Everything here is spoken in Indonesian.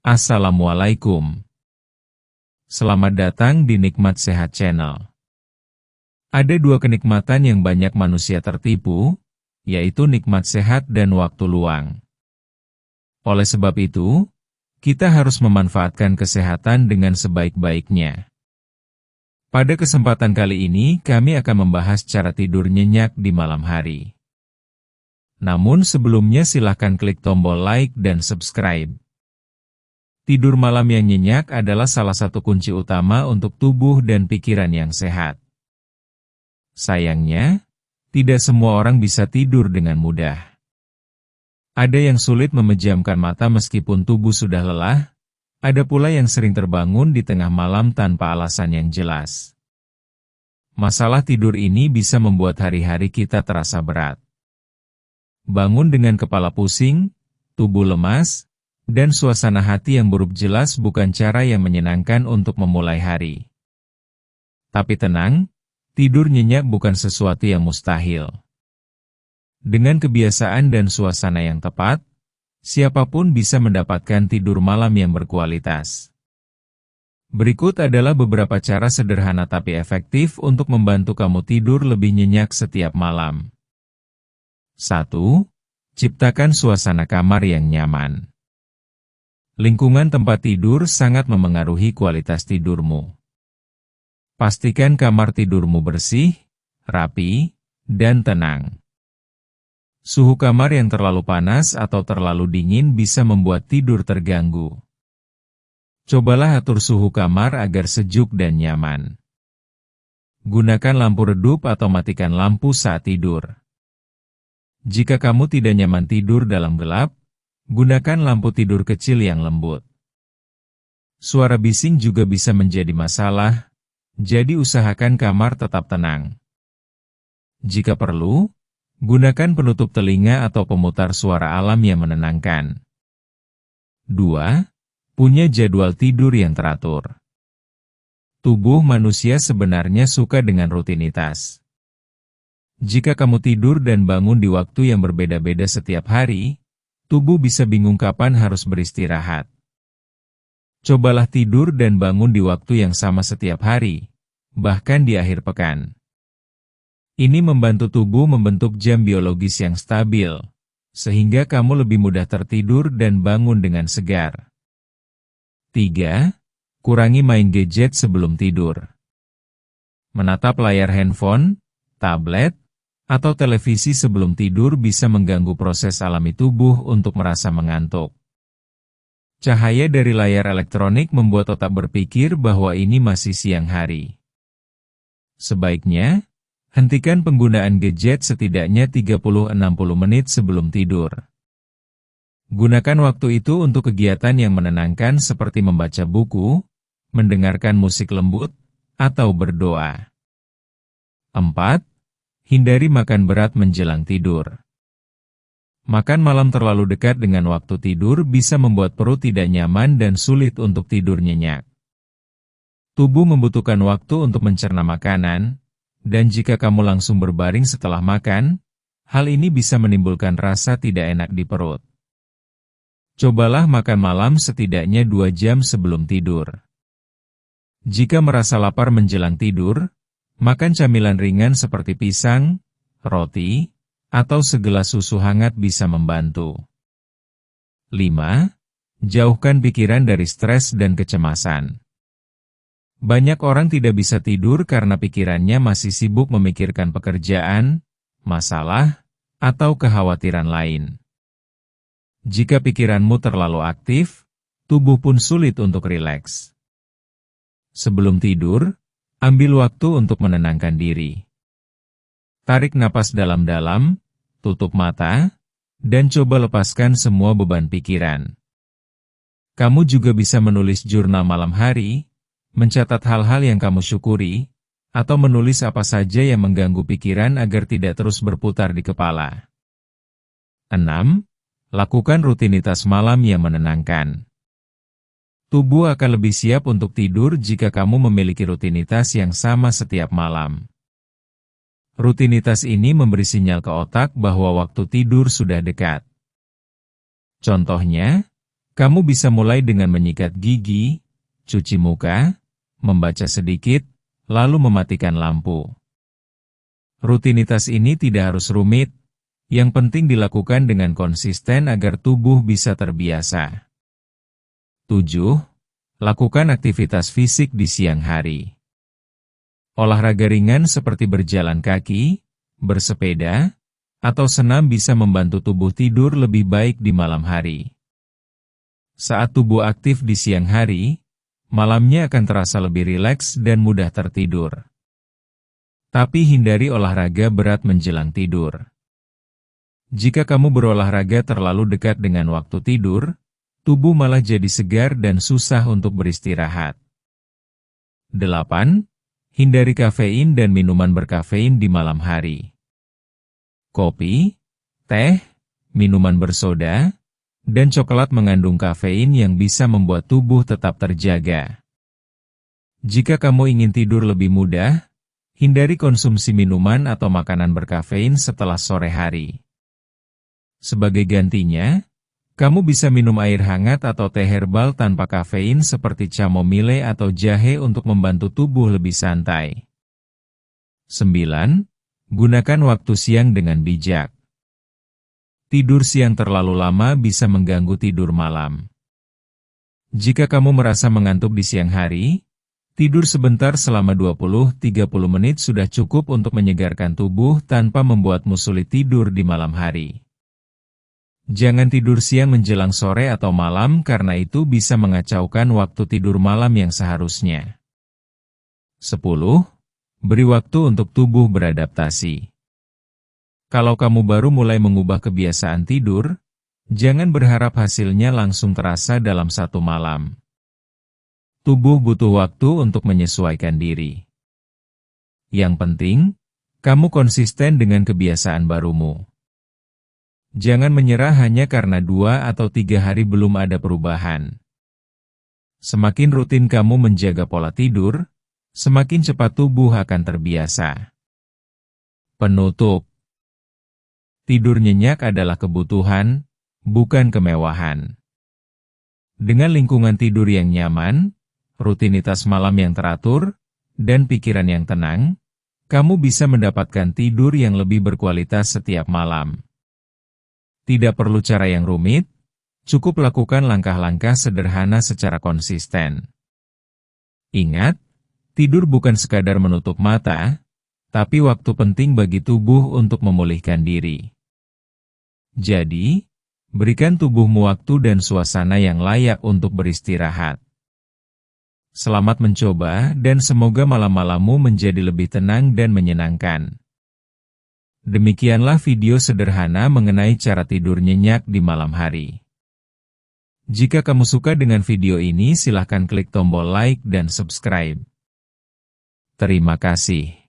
Assalamualaikum. Selamat datang di Nikmat Sehat Channel. Ada dua kenikmatan yang banyak manusia tertipu, yaitu nikmat sehat dan waktu luang. Oleh sebab itu, kita harus memanfaatkan kesehatan dengan sebaik-baiknya. Pada kesempatan kali ini, kami akan membahas cara tidur nyenyak di malam hari. Namun sebelumnya silakan klik tombol like dan subscribe. Tidur malam yang nyenyak adalah salah satu kunci utama untuk tubuh dan pikiran yang sehat. Sayangnya, tidak semua orang bisa tidur dengan mudah. Ada yang sulit memejamkan mata meskipun tubuh sudah lelah, ada pula yang sering terbangun di tengah malam tanpa alasan yang jelas. Masalah tidur ini bisa membuat hari-hari kita terasa berat. Bangun dengan kepala pusing, tubuh lemas, dan suasana hati yang buruk jelas bukan cara yang menyenangkan untuk memulai hari. Tapi tenang, tidur nyenyak bukan sesuatu yang mustahil. Dengan kebiasaan dan suasana yang tepat, siapapun bisa mendapatkan tidur malam yang berkualitas. Berikut adalah beberapa cara sederhana tapi efektif untuk membantu kamu tidur lebih nyenyak setiap malam. 1. Ciptakan suasana kamar yang nyaman. Lingkungan tempat tidur sangat memengaruhi kualitas tidurmu. Pastikan kamar tidurmu bersih, rapi, dan tenang. Suhu kamar yang terlalu panas atau terlalu dingin bisa membuat tidur terganggu. Cobalah atur suhu kamar agar sejuk dan nyaman. Gunakan lampu redup atau matikan lampu saat tidur. Jika kamu tidak nyaman tidur dalam gelap, gunakan lampu tidur kecil yang lembut. Suara bising juga bisa menjadi masalah, jadi usahakan kamar tetap tenang. Jika perlu, gunakan penutup telinga atau pemutar suara alam yang menenangkan. 2. Punya jadwal tidur yang teratur. Tubuh manusia sebenarnya suka dengan rutinitas. Jika kamu tidur dan bangun di waktu yang berbeda-beda setiap hari, tubuh bisa bingung kapan harus beristirahat. Cobalah tidur dan bangun di waktu yang sama setiap hari, bahkan di akhir pekan. Ini membantu tubuh membentuk jam biologis yang stabil, sehingga kamu lebih mudah tertidur dan bangun dengan segar. 3. Kurangi main gadget sebelum tidur. Menatap layar handphone, tablet, atau televisi sebelum tidur bisa mengganggu proses alami tubuh untuk merasa mengantuk. Cahaya dari layar elektronik membuat otak berpikir bahwa ini masih siang hari. Sebaiknya, hentikan penggunaan gadget setidaknya 30-60 menit sebelum tidur. Gunakan waktu itu untuk kegiatan yang menenangkan seperti membaca buku, mendengarkan musik lembut, atau berdoa. 4. Hindari makan berat menjelang tidur. Makan malam terlalu dekat dengan waktu tidur bisa membuat perut tidak nyaman dan sulit untuk tidur nyenyak. Tubuh membutuhkan waktu untuk mencerna makanan, dan jika kamu langsung berbaring setelah makan, hal ini bisa menimbulkan rasa tidak enak di perut. Cobalah makan malam setidaknya 2 jam sebelum tidur. Jika merasa lapar menjelang tidur, makan camilan ringan seperti pisang, roti, atau segelas susu hangat bisa membantu. 5. Jauhkan pikiran dari stres dan kecemasan. Banyak orang tidak bisa tidur karena pikirannya masih sibuk memikirkan pekerjaan, masalah, atau kekhawatiran lain. Jika pikiranmu terlalu aktif, tubuh pun sulit untuk rileks. Sebelum tidur, ambil waktu untuk menenangkan diri. Tarik napas dalam-dalam, tutup mata, dan coba lepaskan semua beban pikiran. Kamu juga bisa menulis jurnal malam hari, mencatat hal-hal yang kamu syukuri, atau menulis apa saja yang mengganggu pikiran agar tidak terus berputar di kepala. 6. Lakukan rutinitas malam yang menenangkan. Tubuh akan lebih siap untuk tidur jika kamu memiliki rutinitas yang sama setiap malam. Rutinitas ini memberi sinyal ke otak bahwa waktu tidur sudah dekat. Contohnya, Kamu bisa mulai dengan menyikat gigi, cuci muka, membaca sedikit, lalu mematikan lampu. Rutinitas ini tidak harus rumit, yang penting dilakukan dengan konsisten agar tubuh bisa terbiasa. 7. Lakukan aktivitas fisik di siang hari. Olahraga ringan seperti berjalan kaki, bersepeda, atau senam bisa membantu tubuh tidur lebih baik di malam hari. Saat tubuh aktif di siang hari, malamnya akan terasa lebih rileks dan mudah tertidur. Tapi hindari olahraga berat menjelang tidur. Jika kamu berolahraga terlalu dekat dengan waktu tidur, tubuh malah jadi segar dan susah untuk beristirahat. 8. Hindari kafein dan minuman berkafein di malam hari. Kopi, teh, minuman bersoda, dan coklat mengandung kafein yang bisa membuat tubuh tetap terjaga. Jika kamu ingin tidur lebih mudah, hindari konsumsi minuman atau makanan berkafein setelah sore hari. Sebagai gantinya, kamu bisa minum air hangat atau teh herbal tanpa kafein seperti chamomile atau jahe untuk membantu tubuh lebih santai. 9. Gunakan waktu siang dengan bijak. Tidur siang terlalu lama bisa mengganggu tidur malam. Jika kamu merasa mengantuk di siang hari, tidur sebentar selama 20-30 menit sudah cukup untuk menyegarkan tubuh tanpa membuatmu sulit tidur di malam hari. Jangan tidur siang menjelang sore atau malam karena itu bisa mengacaukan waktu tidur malam yang seharusnya. 10. Beri waktu untuk tubuh beradaptasi. Kalau kamu baru mulai mengubah kebiasaan tidur, jangan berharap hasilnya langsung terasa dalam satu malam. Tubuh butuh waktu untuk menyesuaikan diri. Yang penting, kamu konsisten dengan kebiasaan barumu. Jangan menyerah hanya karena 2 atau 3 hari belum ada perubahan. Semakin rutin kamu menjaga pola tidur, semakin cepat tubuh akan terbiasa. Penutup. Tidur nyenyak adalah kebutuhan, bukan kemewahan. Dengan lingkungan tidur yang nyaman, rutinitas malam yang teratur, dan pikiran yang tenang, kamu bisa mendapatkan tidur yang lebih berkualitas setiap malam. Tidak perlu cara yang rumit, cukup lakukan langkah-langkah sederhana secara konsisten. Ingat, tidur bukan sekadar menutup mata, tapi waktu penting bagi tubuh untuk memulihkan diri. Jadi, berikan tubuhmu waktu dan suasana yang layak untuk beristirahat. Selamat mencoba dan semoga malam-malammu menjadi lebih tenang dan menyenangkan. Demikianlah video sederhana mengenai cara tidur nyenyak di malam hari. Jika kamu suka dengan video ini, silahkan klik tombol like dan subscribe. Terima kasih.